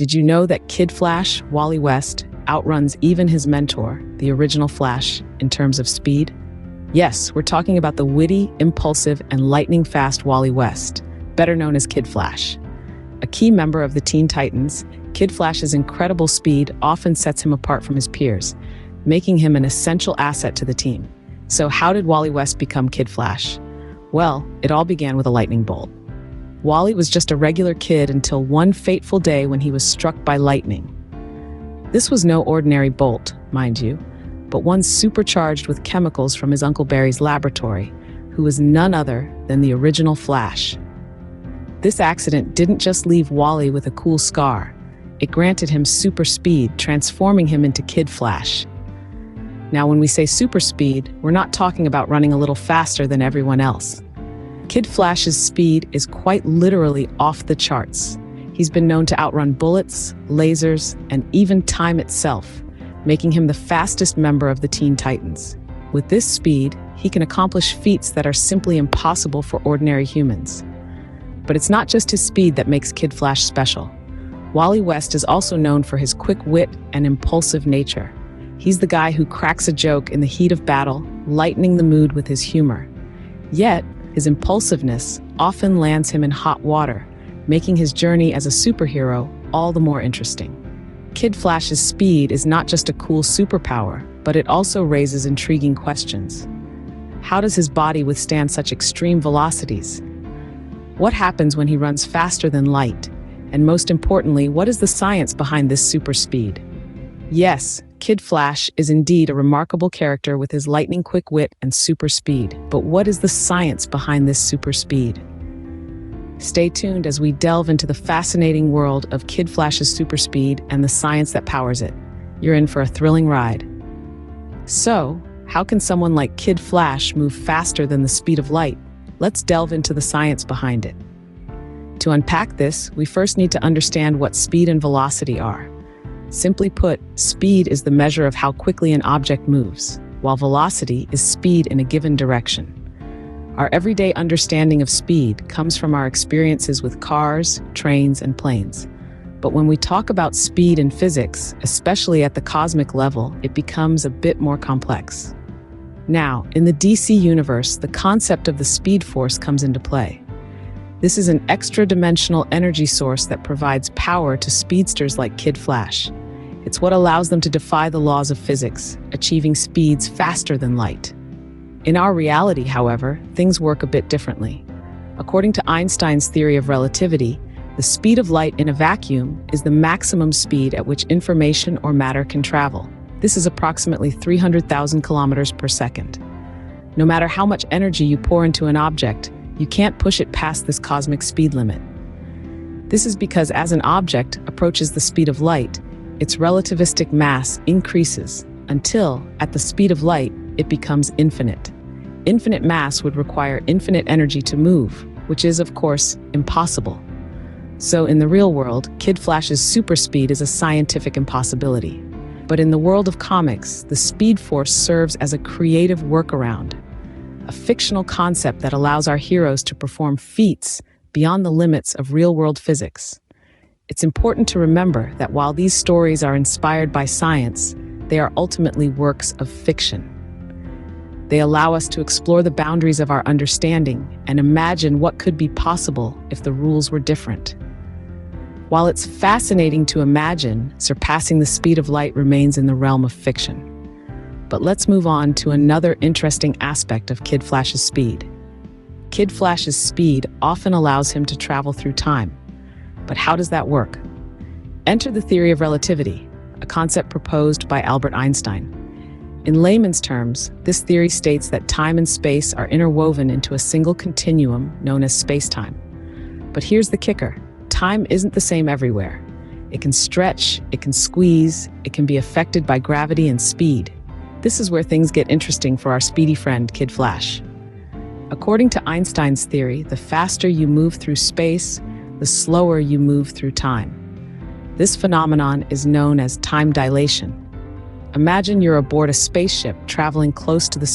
Did you know that Kid Flash, Wally West, outruns even his mentor, the original Flash, in terms of speed? Yes, we're talking about the witty, impulsive, and lightning-fast Wally West, better known as Kid Flash. A key member of the Teen Titans, Kid Flash's incredible speed often sets him apart from his peers, making him an essential asset to the team. So how did Wally West become Kid Flash? Well, it all began with a lightning bolt. Wally was just a regular kid until one fateful day when he was struck by lightning. This was no ordinary bolt, mind you, but one supercharged with chemicals from his Uncle Barry's laboratory, who was none other than the original Flash. This accident didn't just leave Wally with a cool scar. It granted him super speed, transforming him into Kid Flash. Now, when we say super speed, we're not talking about running a little faster than everyone else. Kid Flash's speed is quite literally off the charts. He's been known to outrun bullets, lasers, and even time itself, making him the fastest member of the Teen Titans. With this speed, he can accomplish feats that are simply impossible for ordinary humans. But it's not just his speed that makes Kid Flash special. Wally West is also known for his quick wit and impulsive nature. He's the guy who cracks a joke in the heat of battle, lightening the mood with his humor. Yet, his impulsiveness often lands him in hot water, making his journey as a superhero all the more interesting. Kid Flash's speed is not just a cool superpower, but it also raises intriguing questions. How does his body withstand such extreme velocities? What happens when he runs faster than light? And most importantly, what is the science behind this super speed? Yes, Kid Flash is indeed a remarkable character with his lightning-quick wit and super speed. But what is the science behind this super speed? Stay tuned as we delve into the fascinating world of Kid Flash's super speed and the science that powers it. You're in for a thrilling ride. So, how can someone like Kid Flash move faster than the speed of light? Let's delve into the science behind it. To unpack this, we first need to understand what speed and velocity are. Simply put, speed is the measure of how quickly an object moves, while velocity is speed in a given direction. Our everyday understanding of speed comes from our experiences with cars, trains, and planes. But when we talk about speed in physics, especially at the cosmic level, it becomes a bit more complex. Now, in the DC universe, the concept of the speed force comes into play. This is an extra-dimensional energy source that provides power to speedsters like Kid Flash. It's what allows them to defy the laws of physics, achieving speeds faster than light. In our reality, however, things work a bit differently. According to Einstein's theory of relativity, the speed of light in a vacuum is the maximum speed at which information or matter can travel. This is approximately 300,000 kilometers per second. No matter how much energy you pour into an object, you can't push it past this cosmic speed limit. This is because as an object approaches the speed of light, its relativistic mass increases until, at the speed of light, it becomes infinite. Infinite mass would require infinite energy to move, which is, of course, impossible. So in the real world, Kid Flash's super speed is a scientific impossibility. But in the world of comics, the speed force serves as a creative workaround, a fictional concept that allows our heroes to perform feats beyond the limits of real-world physics. It's important to remember that while these stories are inspired by science, they are ultimately works of fiction. They allow us to explore the boundaries of our understanding and imagine what could be possible if the rules were different. While it's fascinating to imagine, surpassing the speed of light remains in the realm of fiction. But let's move on to another interesting aspect of Kid Flash's speed. Kid Flash's speed often allows him to travel through time. But how does that work? Enter the theory of relativity, a concept proposed by Albert Einstein. In layman's terms, this theory states that time and space are interwoven into a single continuum known as space-time. But here's the kicker. Time isn't the same everywhere. It can stretch, it can squeeze, it can be affected by gravity and speed. This is where things get interesting for our speedy friend, Kid Flash. According to Einstein's theory, the faster you move through space, the slower you move through time. This phenomenon is known as time dilation. Imagine you're aboard a spaceship traveling close to the